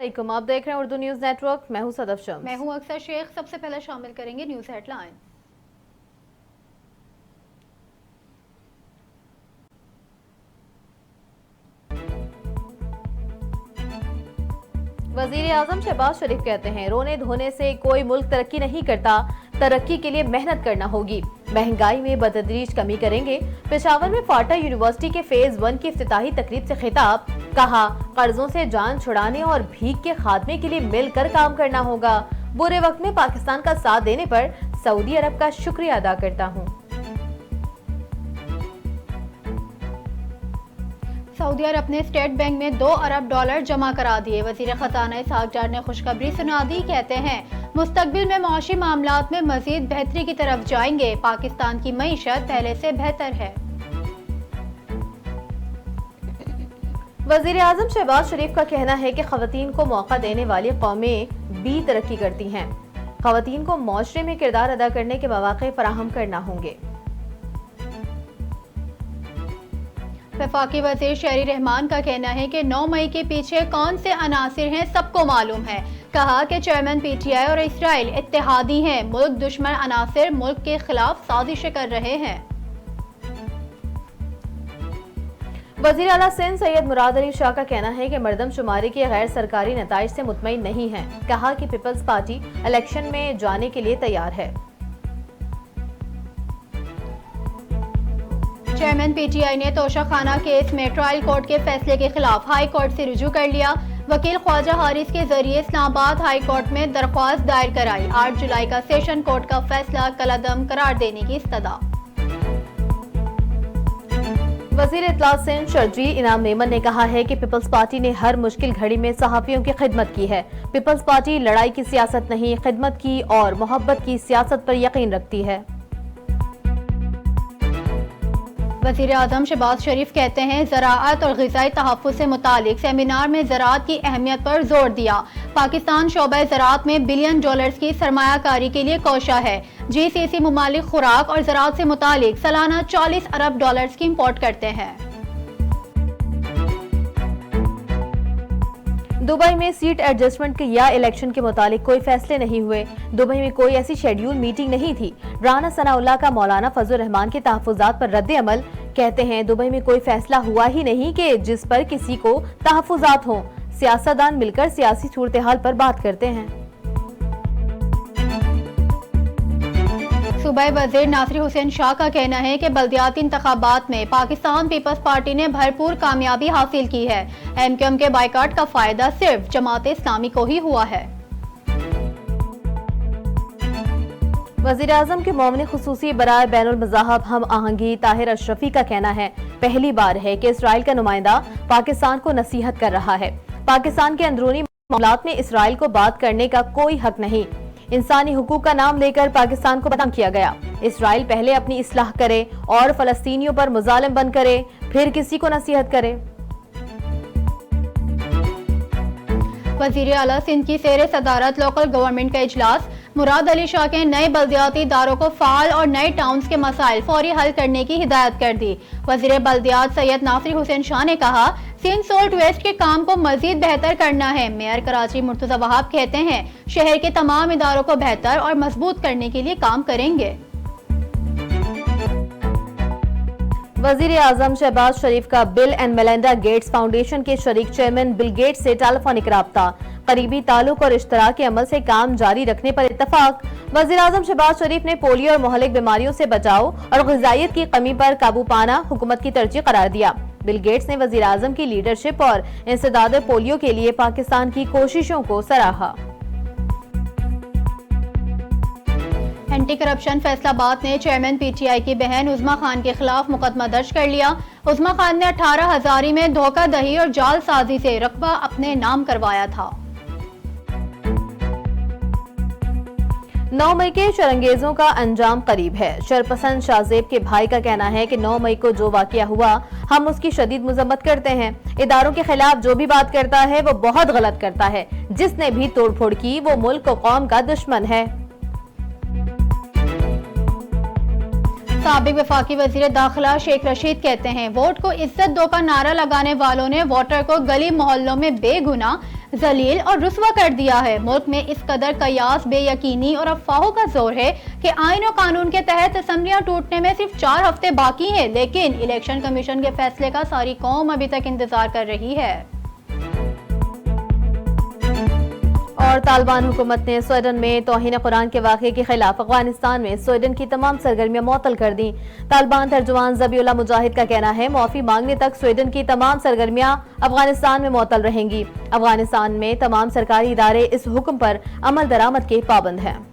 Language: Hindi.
आप देख रहे हैं उर्दू न्यूज नेटवर्क। मैं हूं सदफ शम्स। मैं हूं अक्सर शेख। सबसे पहले शामिल करेंगे न्यूज हेडलाइन। वजीर आजम शहबाज शरीफ कहते हैं, रोने धोने से कोई मुल्क तरक्की नहीं करता, तरक्की के लिए मेहनत करना होगी। महंगाई में बतदरीज कमी करेंगे। पेशावर में फाटा यूनिवर्सिटी के फेज 1 की इफ्तिताही तकरीब से खिताब। कहा, कर्जों से जान छुड़ाने और भीख के खात्मे के लिए मिलकर काम करना होगा। बुरे वक्त में पाकिस्तान का साथ देने पर सऊदी अरब का शुक्रिया अदा करता हूँ। सऊदी अरब ने स्टेट बैंक में $2 अरब जमा करा दिए। वजीर खजाना इसहाक डार ने खुशखबरी सुना दी। कहते हैं, मुस्तकबिल में माशी मामलात में मजीद बेहतरी की तरफ जाएंगे। पाकिस्तान की मईशत पहले से बेहतर है। वजीर आजम शहबाज शरीफ का कहना है कि खवातीन को मौका देने वाली कौमें भी तरक्की करती हैं। खवातीन को माशरे में किरदार अदा करने के मौके फराहम करना होंगे। वफाकी वजीर शहरी रहमान का कहना है कि 9 मई के पीछे कौन से अनासिर हैं सबको मालूम है। कहा कि चेयरमैन PTI और इसराइल इत्तेहादी हैं। मुल्क दुश्मन अनासिर मुल्क के खिलाफ साजिशें कर रहे हैं। वजीर आला सिंध सैयद मुराद अली शाह का कहना है कि मरदमशुमारी के गैर सरकारी नताइज से मुतमईन नहीं है। कहा कि पीपल्स पार्टी इलेक्शन में जाने के लिए तैयार है। चेयरमैन PTI ने तोशाखाना केस में ट्रायल कोर्ट के फैसले के खिलाफ हाई कोर्ट से रुजू कर लिया। वकील ख्वाजा हारिस के जरिए इस्लामाबाद हाई कोर्ट में दरख्वास्त दायर कराई। 8 जुलाई का सेशन कोर्ट का फैसला कलअदम करार देने की इस्तदा। वजीर इत्तलात सिंध शर्जी इनाम मेमन ने कहा है कि पीपल्स पार्टी ने हर मुश्किल घड़ी में सहाफियों की खिदमत की है। पीपल्स पार्टी लड़ाई की सियासत नहीं, खिदमत की और मोहब्बत की सियासत पर यकीन रखती है। वज़ीर आज़म शहबाज शरीफ कहते हैं, ज़राअत और ग़िज़ाई तहफ़्फ़ुज़ से मुतालिक सेमिनार में ज़राअत की अहमियत पर जोर दिया। पाकिस्तान शोबा ज़राअत में $बिलियन की सरमायाकारी के लिए कोशा है। GCC मुमालिक खुराक और ज़राअत से मुतालिक सालाना $40 अरब की इम्पोर्ट करते हैं। दुबई में सीट एडजस्टमेंट या इलेक्शन के मुतालिक कोई फैसले नहीं हुए। दुबई में कोई ऐसी शेड्यूल मीटिंग नहीं थी। राना सनाउल्लाह का मौलाना फजल रहमान के तहफ़्फ़ुज़ात पर रद्द अमल। कहते हैं, दुबई में कोई फैसला हुआ ही नहीं कि जिस पर किसी को तहफ़्फ़ुज़ात हों। सियासतदान मिलकर सियासी सूरत हाल पर बात करते हैं। सूबाई वज़ीर नासिर हुसैन शाह का कहना है कि बल्दियाती इंतखाबात में पाकिस्तान पीपल्स पार्टी ने भरपूर कामयाबी हासिल की है। MQM के बाइकाट का फायदा सिर्फ जमात इस्लामी को ही हुआ है। वज़ीर आज़म के मोमिन खुसूसी बराए बैनुल मज़ाहब हम आहंगी ताहिर अशरफी का कहना है, पहली बार है कि इसराइल का नुमाइंदा पाकिस्तान को नसीहत कर रहा है। पाकिस्तान के अंदरूनी मामलात में इसराइल को बात करने का कोई हक नहीं। इंसानी हुकूक का नाम लेकर पाकिस्तान को बदनाम किया गया। इसराइल पहले अपनी इस्लाह करे और फलस्तीनियों पर मुजालिम बंद करे, फिर किसी को नसीहत करे। वज़ीर आला सिंध की सेरे सदारत लोकल गवर्नमेंट का इजलास। मुराद अली शाह के नए बल्दियाती इदारों को फाल और नए टाउन्स के मसाइल फौरी हल करने की हिदायत कर दी। वज़ीर बल्दियात सैयद नासिर हुसैन शाह ने कहा, सिंध सोल्ट वेस्ट के काम को मजीद बेहतर करना है। मेयर कराची मुर्तज़ा वहाब कहते हैं, शहर के तमाम इदारों को बेहतर और मजबूत करने के लिए काम करेंगे। वज़ीर आज़म शहबाज शरीफ का bill and Melinda Gates foundation के शरीक चेयरमैन बिल गेट्स से टेलीफोनिक राब्ता। करीबी ताल्लुक और इश्तराक अमल से काम जारी रखने पर इत्तफाक। वज़ीर आज़म शहबाज शरीफ ने पोलियो और मोहलिक बीमारियों से बचाव और ग़िज़ाइयत की कमी पर काबू पाना हुकूमत की तरजीह करार दिया। बिल गेट्स ने वज़ीर आज़म की लीडरशिप और इंसदाद पोलियो के लिए पाकिस्तान की कोशिशों को सराहा। एंटी करप्शन फैसलाबाद ने चेयरमैन PTI की बहन उज़मा खान के खिलाफ मुकदमा दर्ज कर लिया। उज़मा खान ने 18 हज़ारी में धोखाधड़ी और जालसाजी से रकबा अपने नाम करवाया था। 9 मई के शरंगेजों का अंजाम करीब है। शरपसंद शाहजेब के भाई का कहना है कि 9 मई को जो वाकया हुआ, हम उसकी शदीद मजम्मत करते हैं। इदारों के खिलाफ जो भी बात करता है वो बहुत गलत करता है। जिसने भी तोड़फोड़ की वो मुल्क और कौम का दुश्मन है। साबिक वफाकी वजीर दाखिला शेख रशीद कहते हैं, वोट को इज्जत दो का नारा लगाने वालों ने वोटर को गली मोहल्लों में बेगुनाह जलील और रुस्वा कर दिया है। मुल्क में इस कदर कयास, बेयकीनी और अफवाहों का जोर है कि आईन और कानून के तहत असम्बलियां टूटने में सिर्फ 4 हफ्ते बाकी हैं, लेकिन इलेक्शन कमीशन के फैसले का सारी कौम अभी तक इंतजार कर रही है। और तालिबान हुकूमत ने स्वीडन में तौहीन कुरान के वाक़े के खिलाफ अफगानिस्तान में स्वीडन की तमाम सरगर्मियां मुअत्तल कर दी। तालिबान तर्जुमान ज़बीउल्लाह मुजाहिद का कहना है, मुआफ़ी मांगने तक स्वीडन की तमाम सरगर्मियां अफगानिस्तान में मुअत्तल रहेंगी। अफगानिस्तान में तमाम सरकारी इदारे इस हुक्म पर अमल दरामद के पाबंद हैं।